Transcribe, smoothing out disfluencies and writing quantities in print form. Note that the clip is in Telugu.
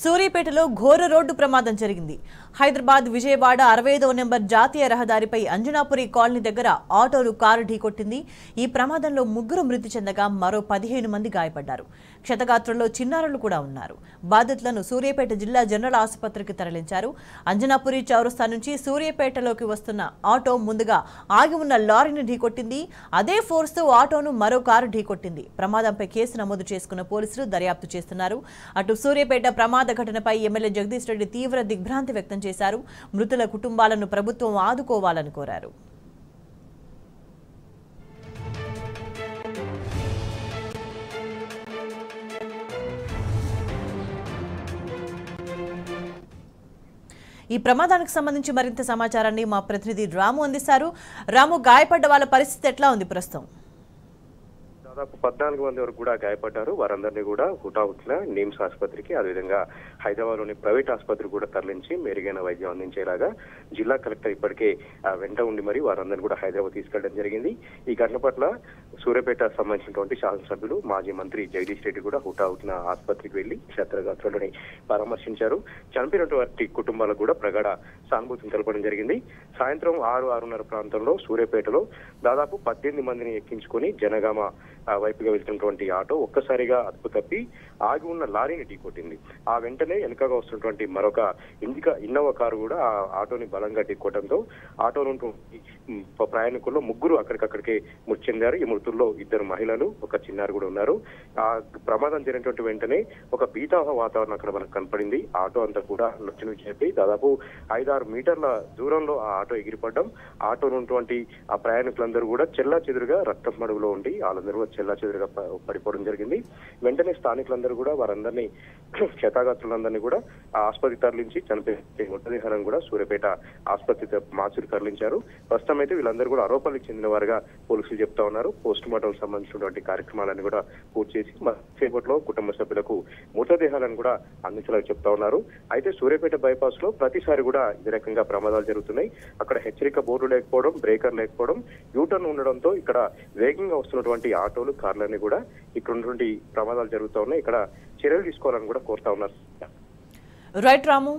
సూర్యాపేటలో ఘోర రోడ్డు ప్రమాదం జరిగింది. హైదరాబాద్ విజయవాడ 65వ నెంబర్ జాతీయ రహదారిపై అంజనాపురి కాలనీ దగ్గర ఆటోలు కారు ఢీకొట్టింది. ఈ ప్రమాదంలో ముగ్గురు మృతి చెందగా మరో 15 మంది గాయపడ్డారు. క్షతగాత్రుల్లో చిన్నారులు కూడా ఉన్నారు. బాధితులను సూర్యాపేట జిల్లా జనరల్ ఆసుపత్రికి తరలించారు. అంజనాపురి చౌరస్తా నుంచి సూర్యాపేటలోకి వస్తున్న ఆటో ముందుగా ఆగి ఉన్న లారీని ఢీకొట్టింది. అదే ఫోర్స్తో ఆటోను మరో కారు ఢీకొట్టింది. ప్రమాదంపై కేసు నమోదు చేసుకున్న పోలీసులు దర్యాప్తు చేస్తున్నారు. అటు సూర్యాపేట ప్రమాద ఘటనపై ఎమ్మెల్యే జగదీష్ రెడ్డి తీవ్ర దిగ్భ్రాంతి వ్యక్తం చేశారు. మృతుల కుటుంబాలను ప్రభుత్వం ఆదుకోవాలని కోరారు. ఈ ప్రమాదానికి సంబంధించి మరింత సమాచారాన్ని మా ప్రతినిధి రాము అందిస్తారు. రాము, గాయపడ్డ వాళ్ళ పరిస్థితి ఎట్లా ఉంది ప్రస్తుతం? దాదాపు 14 మంది వరకు కూడా గాయపడ్డారు. వారందరినీ కూడా హుటాహుటిన నిమ్స్ ఆసుపత్రికి, అదేవిధంగా హైదరాబాద్ లోని ప్రైవేట్ ఆసుపత్రికి కూడా తరలించి మెరుగైన వైద్యం అందించేలాగా జిల్లా కలెక్టర్ ఇప్పటికే వెంట ఉండి మరి వారందరినీ కూడా హైదరాబాద్ తీసుకెళ్లడం జరిగింది. ఈ ఘటన పట్ల సూర్యాపేట సంబంధించినటువంటి శాసనసభ్యులు మాజీ మంత్రి జగదీష్ రెడ్డి కూడా హుటాహుటిన ఆసుపత్రికి వెళ్లి క్షతగాత్రులని పరామర్శించారు. చనిపోయినటువంటి కుటుంబాలకు కూడా ప్రగాఢ సానుభూతిని తెలపడం జరిగింది. సాయంత్రం 6-6:30 ప్రాంతంలో సూర్యాపేటలో దాదాపు 18 మందిని ఎక్కించుకొని జనగామ వైపుగా వెళ్తున్నటువంటి ఆటో ఒక్కసారిగా అదుపు తప్పి ఆగి ఉన్న లారీని ఢీకొట్టింది. ఆ వెంటనే వెనుకగా వస్తున్నటువంటి మరొక ఇన్నోవా కారు కూడా ఆ ఆటోని బలంగా ఢీకొట్టడంతో ఆటోలో ప్రయాణికుల్లో ముగ్గురు అక్కడికక్కడికే మృతి చెందారు. ఈ మృతుల్లో 2 మహిళలు, ఒక చిన్నారి కూడా ఉన్నారు. ఆ ప్రమాదం జరిగినటువంటి వెంటనే ఒక భీతాహ వాతావరణం అక్కడ మనకు కనపడింది. ఆటో అంతా కూడా నొచ్చి చెప్పి దాదాపు 5-6 మీటర్ల దూరంలో ఆ ఆటో ఎగిరిపడ్డం, ఆటోలో ఉన్నటువంటి ఆ ప్రయాణికులందరూ కూడా చెల్లా చెదురుగా రక్తం మడుగులో ఉండి వాళ్ళందరూ కూడా చెల్లా చెదురుగా పడిపోవడం జరిగింది. వెంటనే స్థానికులందరూ కూడా వారందరినీ క్షతగాత్రులందరినీ కూడా ఆసుపత్రికి తరలించి చనిపోయిన మృతదేహాలను కూడా సూర్యాపేట ఆసుపత్రి మార్చుకు తరలించారు. ప్రస్తుతం అయితే వీళ్ళందరూ కూడా ఆరోపణలకు చెందిన వారుగా పోలీసులు చెప్తా ఉన్నారు. పోస్ట్ మార్టం సంబంధించినటువంటి కార్యక్రమాలను కూడా పూర్తి చేసి సేపట్లో కుటుంబ సభ్యులకు మృతదేహాలను కూడా అందించాలని చెప్తా ఉన్నారు. అయితే సూర్యాపేట బైపాస్ లో ప్రతిసారి కూడా ఇదే రకంగా ప్రమాదాలు జరుగుతున్నాయి. అక్కడ హెచ్చరిక బోర్డు లేకపోవడం, బ్రేకర్ లేకపోవడం, యూటర్న్ ఉండడంతో ఇక్కడ వేగంగా వస్తున్నటువంటి ఆటోలు, కార్లన్నీ కూడా ఇక్కడ ఉన్నటువంటి ప్రమాదాలు జరుగుతూ ఉన్నాయి. ఇక్కడ చర్యలు తీసుకోవాలని కూడా కోరుతా ఉన్నారు. రైట్ రాము.